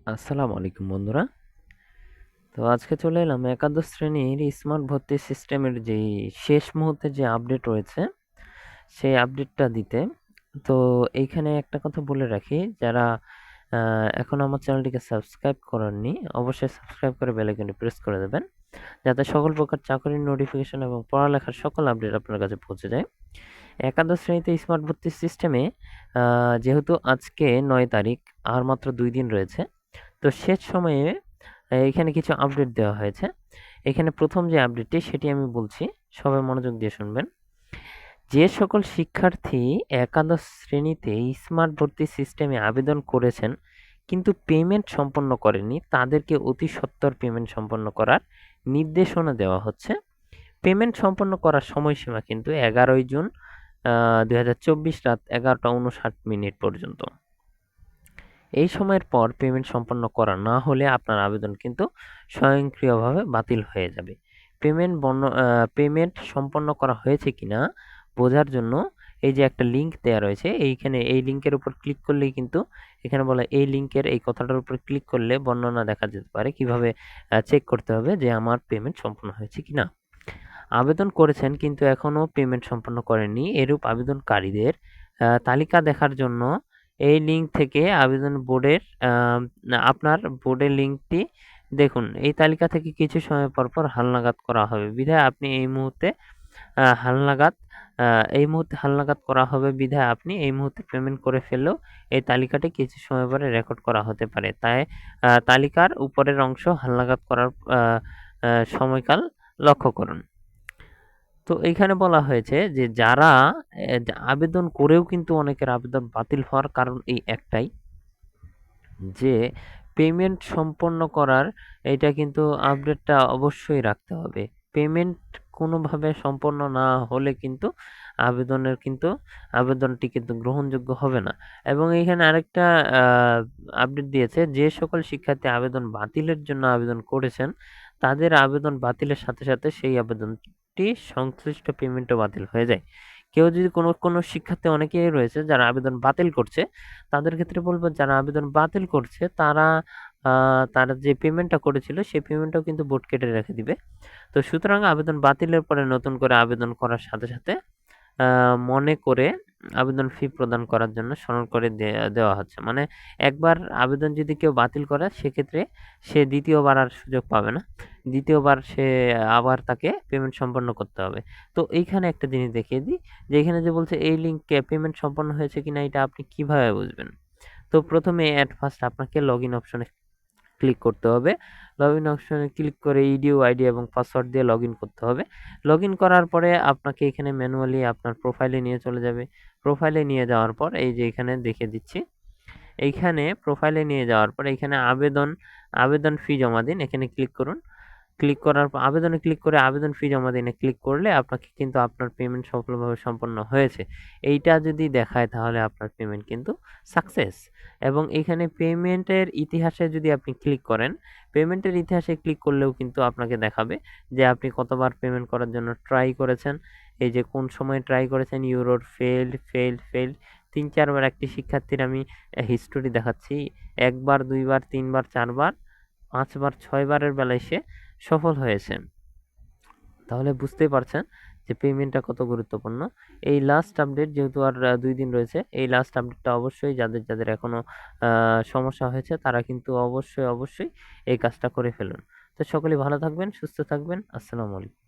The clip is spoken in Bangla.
আসসালামু আলাইকুম বন্ধুরা। তো আজকে চলে এলাম একাদশ শ্রেণীর স্মার্ট ভর্তি সিস্টেমের যেই শেষ মুহূর্তে যে আপডেট রয়েছে সেই আপডেটটা দিতে। তো এইখানে একটা কথা বলে রাখি, যারা এখন আমার চ্যানেলটিকে সাবস্ক্রাইব করেননি অবশ্যই সাবস্ক্রাইব করে বেল আইকনটি প্রেস করে দেবেন, যাতে সকল প্রকার চাকরির নোটিফিকেশন এবং পড়ালেখার সকল আপডেট আপনার কাছে পৌঁছে যায়। একাদশ শ্রেণীতে স্মার্ট ভর্তি সিস্টেমে যেহেতু আজকে 9 তারিখ, আর মাত্র 2 দিন রয়েছে। তো শেষ সময়ে এখানে কিছু আপডেট দেওয়া হয়েছে। এখানে প্রথম যে আপডেটটি সেটি আমি বলছি, সবাই মনোযোগ দিয়ে শুনবেন। যে সকল শিক্ষার্থী একাদশ শ্রেণীতে স্মার্ট ভর্তি সিস্টেমে আবেদন করেছেন কিন্তু পেমেন্ট সম্পন্ন করেননি, তাদেরকে অতি সত্বর পেমেন্ট সম্পন্ন করার নির্দেশনা দেওয়া হচ্ছে। পেমেন্ট সম্পন্ন করার সময়সীমা কিন্তু 11ই জুন 2024 রাত 11টা 59 মিনিট পর্যন্ত। এই সময়ের পর পেমেন্ট সম্পন্ন করা না হলে আপনার আবেদন কিন্তু স্বয়ংক্রিয়ভাবে বাতিল হয়ে যাবে। পেমেন্ট সম্পন্ন করা হয়েছে কিনা বোঝার জন্য এই যে একটা লিঙ্ক দেওয়া রয়েছে, এইখানে এই লিঙ্কের উপর ক্লিক করলেই কিন্তু এখানে বলা এই লিঙ্কের এই কথাটার উপর ক্লিক করলে বর্ণনা দেখা যেতে পারে কিভাবে চেক করতে হবে যে আমার পেমেন্ট সম্পন্ন হয়েছে কিনা। আবেদন করেছেন কিন্তু এখনও পেমেন্ট সম্পন্ন করেননি এরূপ আবেদনকারীদের তালিকা দেখার জন্য এই লিঙ্ক থেকে আবেদন বোর্ডের আপনার বোর্ডের লিঙ্কটি দেখুন। এই তালিকা থেকে কিছু সময় পর পর হালনাগাদ করা হবে বিধায় আপনি এই মুহূর্তে হালনাগাদ করা হবে বিধায় আপনি এই মুহূর্তে পেমেন্ট করে ফেললেও এই তালিকাটি কিছু সময় পরে রেকর্ড করা হতে পারে। তাই তালিকার উপরের অংশ হালনাগাদ করার সময়কাল লক্ষ্য করুন। তো এইখানে বলা হয়েছে যে যারা আবেদন করেও কিন্তু অনেকের আবেদন বাতিল হওয়ার কারণ এই একটাই, যে পেমেন্ট সম্পন্ন করার এটা কিন্তু আপডেটটা অবশ্যই রাখতে হবে। পেমেন্ট কোনোভাবে সম্পন্ন না হলে কিন্তু আবেদনটি কিন্তু গ্রহণযোগ্য হবে না। এবং এইখানে আরেকটা আপডেট দিয়েছে, যে সকল শিক্ষার্থী আবেদন বাতিলের জন্য আবেদন করেছেন তাদের আবেদন বাতিলের সাথে সাথে সেই আবেদনটি সংশ্লিষ্ট পেমেন্টও বাতিল হয়ে যায়। কেউ যদি কোনো শিক্ষার্থী অনেকেই রয়েছে যারা আবেদন বাতিল করছে, তাদের ক্ষেত্রে বলব যারা আবেদন বাতিল করছে তারা যে পেমেন্টটা করেছিল সেই পেমেন্টটাও কিন্তু বোর্ড কেটে রেখে দিবে। তো সুতরাং আবেদন বাতিলের পরে নতুন করে আবেদন করার সাথে সাথে মনে করে আবেদন ফি প্রদান করার জন্য স্মরণ করে দেওয়া হচ্ছে। মানে একবার আবেদন যদি কেউ বাতিল করে সেক্ষেত্রে সে দ্বিতীয়বার আর সুযোগ পাবে না। দ্বিতীয়বার সে আবার তাকে পেমেন্ট সম্পন্ন করতে হবে। তো এইখানে একটা জিনিস দেখিয়ে দিই, যে এখানে যে বলছে এই লিঙ্কে পেমেন্ট সম্পন্ন হয়েছে কিনা এটা আপনি কিভাবে বুঝবেন। তো প্রথমে অ্যাট ফার্স্ট আপনাকে লগইন অপশনে ক্লিক করতে হবে। লগইন অপশনে ক্লিক করে ইডিউ আইডি এবং পাসওয়ার্ড দিয়ে লগইন করতে হবে। লগইন করার পরে আপনাকে এখানে ম্যানুয়ালি আপনার প্রোফাইলে নিয়ে চলে যাবে। প্রোফাইলে নিয়ে যাওয়ার পর এই যে এখানে দেখিয়ে দিচ্ছি। এইখানে প্রোফাইলে নিয়ে যাওয়ার পর এখানে আবেদন ফি জমা দিন, এখানে ক্লিক করুন। ক্লিক করার পর আবেদনে ক্লিক করে আবেদন ফি জমা দিনে ক্লিক করলে আপনাকে কিন্তু আপনার পেমেন্ট সফলভাবে সম্পন্ন হয়েছে এইটা যদি দেখায় তাহলে আপনার পেমেন্ট কিন্তু সাকসেস। এবং এখানে পেমেন্টের ইতিহাসে যদি আপনি ক্লিক করেন, পেমেন্টের ইতিহাসে ক্লিক করলেও কিন্তু আপনাকে দেখাবে যে আপনি কতবার পেমেন্ট করার জন্য ট্রাই করেছেন, এই যে কোন সময় ট্রাই করেছেন, ইউরোর ফেল্ড 3-4 বার। একটি শিক্ষার্থীর আমি হিস্টোরি দেখাচ্ছি, 1 বার 2 বার 3 বার 4 বার 5 বার 6 বারের বেলায় সে সফল হয়েছে। তাহলে বুঝতেই পারছেন যে পেমেন্টটা কত গুরুত্বপূর্ণ। এই লাস্ট আপডেট যেহেতু আর 2 দিন রয়েছে, এই লাস্ট আপডেটটা অবশ্যই যাদের এখনো সমস্যা হয়েছে তারা কিন্তু অবশ্যই এই কাজটা করে ফেলুন। তো সকলেই ভালো থাকবেন, সুস্থ থাকবেন। আসসালামু আলাইকুম।